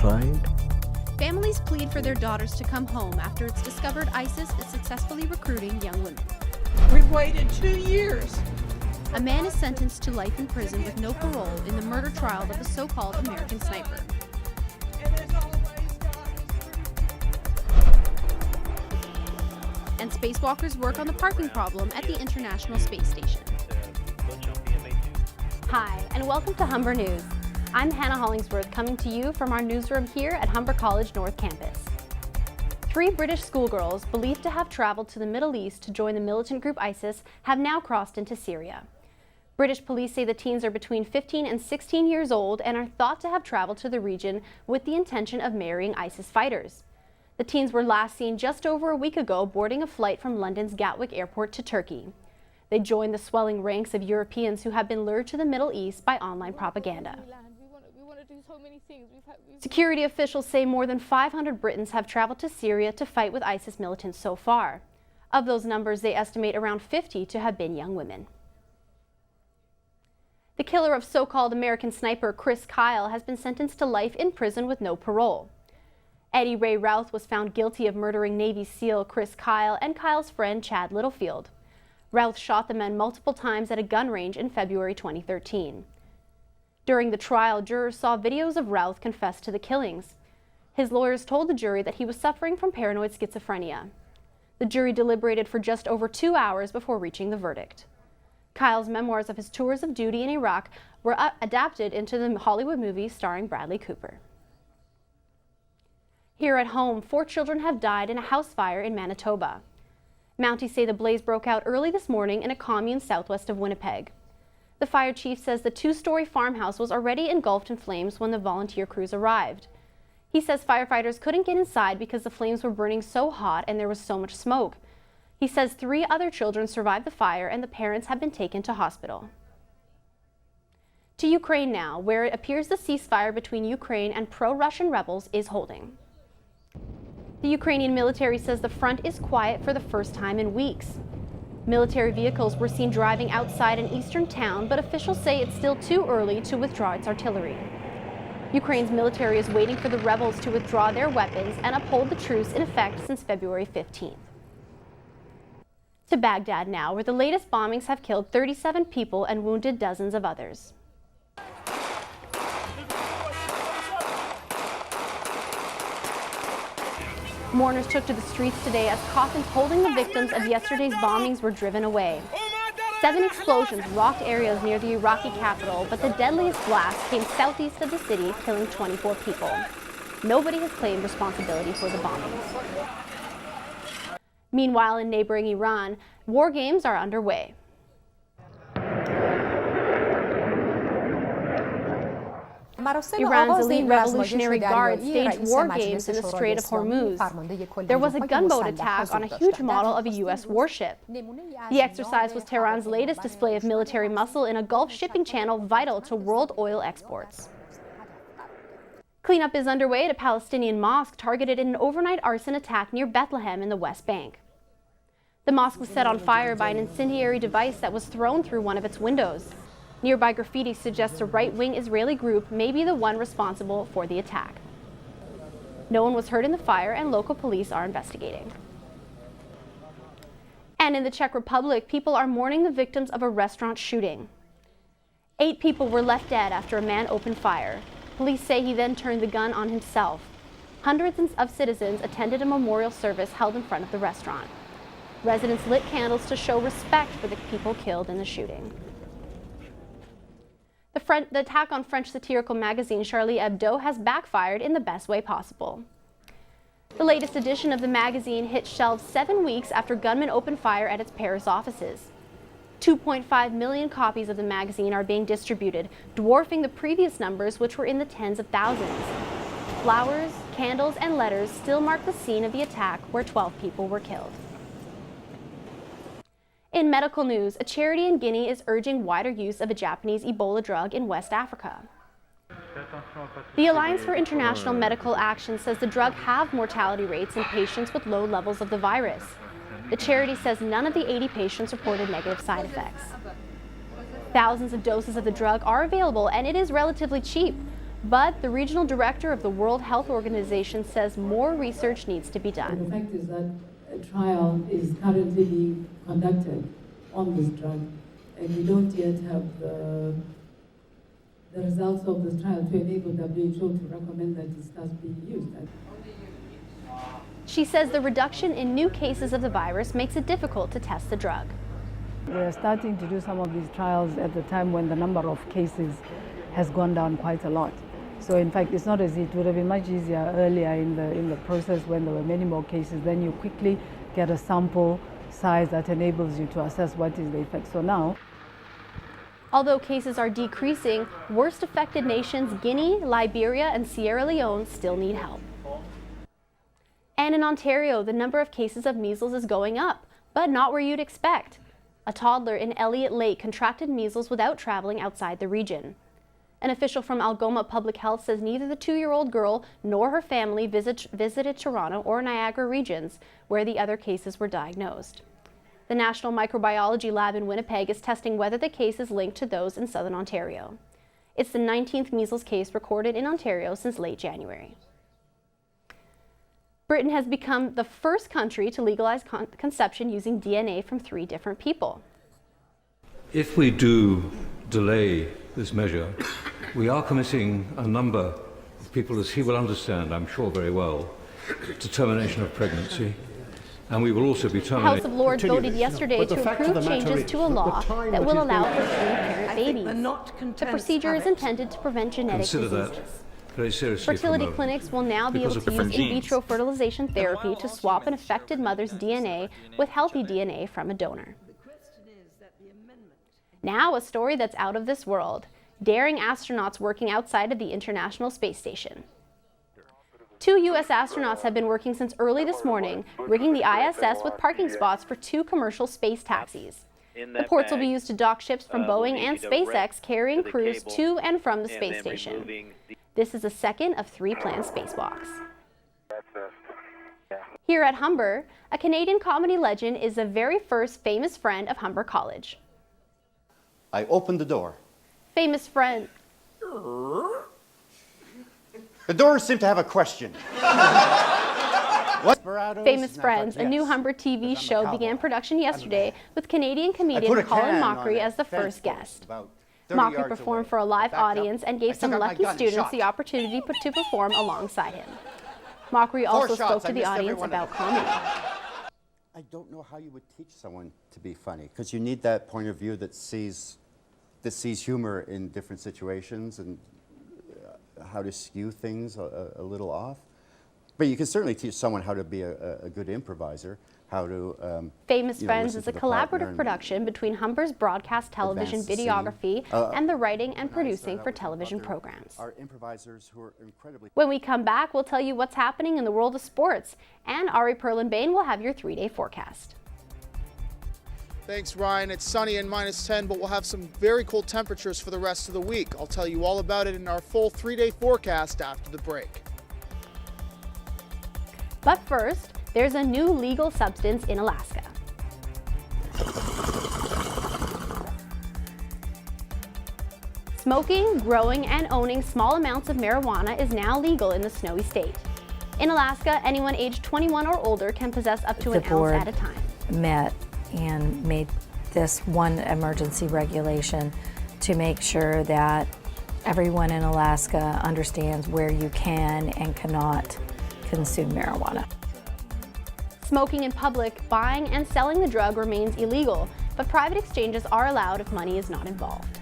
tried. Families plead for their daughters to come home after it's discovered ISIS is successfully recruiting young women. We've waited 2 years. A man is sentenced to life in prison with no parole in the murder trial of a so-called American sniper. And spacewalkers work on the parking problem at the International Space Station. Hi, and welcome to Humber News. I'm Hannah Hollingsworth, coming to you from our newsroom here at Humber College North Campus. 3 British schoolgirls believed to have traveled to the Middle East to join the militant group ISIS have now crossed into Syria. British police say the teens are between 15 and 16 years old and are thought to have traveled to the region with the intention of marrying ISIS fighters. The teens were last seen just over a week ago boarding a flight from London's Gatwick Airport to Turkey. They joined the swelling ranks of Europeans who have been lured to the Middle East by online propaganda. Security officials say more than 500 Britons have traveled to Syria to fight with ISIS militants so far. Of those numbers, they estimate around 50 to have been young women. The killer of so-called American sniper Chris Kyle has been sentenced to life in prison with no parole. Eddie Ray Routh was found guilty of murdering Navy SEAL Chris Kyle and Kyle's friend Chad Littlefield. Routh shot the men multiple times at a gun range in February 2013. During the trial, jurors saw videos of Routh confess to the killings. His lawyers told the jury that he was suffering from paranoid schizophrenia. The jury deliberated for just over 2 hours before reaching the verdict. Kyle's memoirs of his tours of duty in Iraq were adapted into the Hollywood movie starring Bradley Cooper. Here at home, 4 children have died in a house fire in Manitoba. Mounties say the blaze broke out early this morning in a commune southwest of Winnipeg. The fire chief says the 2-story farmhouse was already engulfed in flames when the volunteer crews arrived. He says firefighters couldn't get inside because the flames were burning so hot and there was so much smoke. He says 3 other children survived the fire and the parents have been taken to hospital. To Ukraine now, where it appears the ceasefire between Ukraine and pro-Russian rebels is holding. The Ukrainian military says the front is quiet for the first time in weeks. Military vehicles were seen driving outside an eastern town, but officials say it's still too early to withdraw its artillery. Ukraine's military is waiting for the rebels to withdraw their weapons and uphold the truce in effect since February 15th. To Baghdad now, where the latest bombings have killed 37 people and wounded dozens of others. Mourners took to the streets today as coffins holding the victims of yesterday's bombings were driven away. 7 explosions rocked areas near the Iraqi capital, but the deadliest blast came southeast of the city, killing 24 people. Nobody has claimed responsibility for the bombings. Meanwhile, in neighboring Iran, war games are underway. Iran's elite Revolutionary Guard staged war games in the Strait of Hormuz. There was a gunboat attack on a huge model of a U.S. warship. The exercise was Tehran's latest display of military muscle in a Gulf shipping channel vital to world oil exports. Cleanup is underway at a Palestinian mosque targeted in an overnight arson attack near Bethlehem in the West Bank. The mosque was set on fire by an incendiary device that was thrown through one of its windows. Nearby graffiti suggests a right-wing Israeli group may be the one responsible for the attack. No one was hurt in the fire, and local police are investigating. And in the Czech Republic, people are mourning the victims of a restaurant shooting. 8 people were left dead after a man opened fire. Police say he then turned the gun on himself. Hundreds of citizens attended a memorial service held in front of the restaurant. Residents lit candles to show respect for the people killed in the shooting. The attack on French satirical magazine Charlie Hebdo has backfired in the best way possible. The latest edition of the magazine hit shelves 7 weeks after gunmen opened fire at its Paris offices. 2.5 million copies of the magazine are being distributed, dwarfing the previous numbers, which were in the tens of thousands. Flowers, candles, and letters still mark the scene of the attack where 12 people were killed. In medical news, a charity in Guinea is urging wider use of a Japanese Ebola drug in West Africa. The Alliance for International Medical Action says the drug have mortality rates in patients with low levels of the virus. The charity says none of the 80 patients reported negative side effects. Thousands of doses of the drug are available and it is relatively cheap. But the regional director of the World Health Organization says more research needs to be done. The fact is that a trial is currently being conducted on this drug, and we don't yet have the results of the trial to enable WHO to recommend that it starts being used. She says the reduction in new cases of the virus makes it difficult to test the drug. We're starting to do some of these trials at the time when the number of cases has gone down quite a lot. So in fact, it's not as it would have been much easier earlier in the process when there were many more cases. Then you quickly get a sample size that enables you to assess what is the effect. So now, although cases are decreasing, worst affected nations Guinea, Liberia, and Sierra Leone still need help. And in Ontario, the number of cases of measles is going up, but not where you'd expect. A toddler in Elliott Lake contracted measles without traveling outside the region. An official from Algoma Public Health says neither the 2-year-old girl nor her family visited Toronto or Niagara regions, where the other cases were diagnosed. The National Microbiology Lab in Winnipeg is testing whether the case is linked to those in southern Ontario. It's the 19th measles case recorded in Ontario since late January. Britain has become the first country to legalize conception using DNA from 3 different people. If we do delay this measure, we are committing a number of people, as he will understand, I'm sure very well, to termination of pregnancy. And we will also be The terminating. House of Lords voted yesterday to approve changes to a law that will allow for 3-parent babies. The procedure is intended to prevent genetic Consider that diseases. very seriously. Fertility clinics will now be able Because to of use different in vitro fertilization therapy to swap an affected mother's DNA with healthy DNA from a donor. Now, a story that's out of this world. Daring astronauts working outside of the International Space Station. 2 U.S. astronauts have been working since early this morning, rigging the ISS with parking spots for 2 commercial space taxis. The ports will be used to dock ships from Boeing and SpaceX carrying crews to and from the space station. This is the second of 3 planned spacewalks. Here at Humber, a Canadian comedy legend is the very first famous friend of Humber College. I opened the door. Famous friend. The doors seem to have a question. Famous Friends, a new Humber TV show, began production yesterday with Canadian comedian Colin Mockery as the first guest. Mockery performed for a live audience and gave some lucky students the opportunity to perform alongside him. Mockery also spoke to the audience about comedy. I don't know how you would teach someone to be funny, because you need that point of view that sees humor in different situations and how to skew things a little off. But you can certainly teach someone how to be a good improviser, how to Famous Friends is a collaborative production between Humber's broadcast television videography and the writing and producing for television programs. Our improvisers who are incredibly... When we come back, we'll tell you what's happening in the world of sports, and Ari Perlin-Bain will have your 3-day forecast. Thanks, Ryan. It's sunny and -10, but we'll have some very cold temperatures for the rest of the week. I'll tell you all about it in our full 3-day forecast after the break. But first, there's a new legal substance in Alaska. Smoking, growing, and owning small amounts of marijuana is now legal in the snowy state. In Alaska, anyone aged 21 or older can possess up to an ounce at a time. Met and made this one emergency regulation to make sure that everyone in Alaska understands where you can and cannot consume marijuana. Smoking in public, buying and selling the drug remains illegal, but private exchanges are allowed if money is not involved.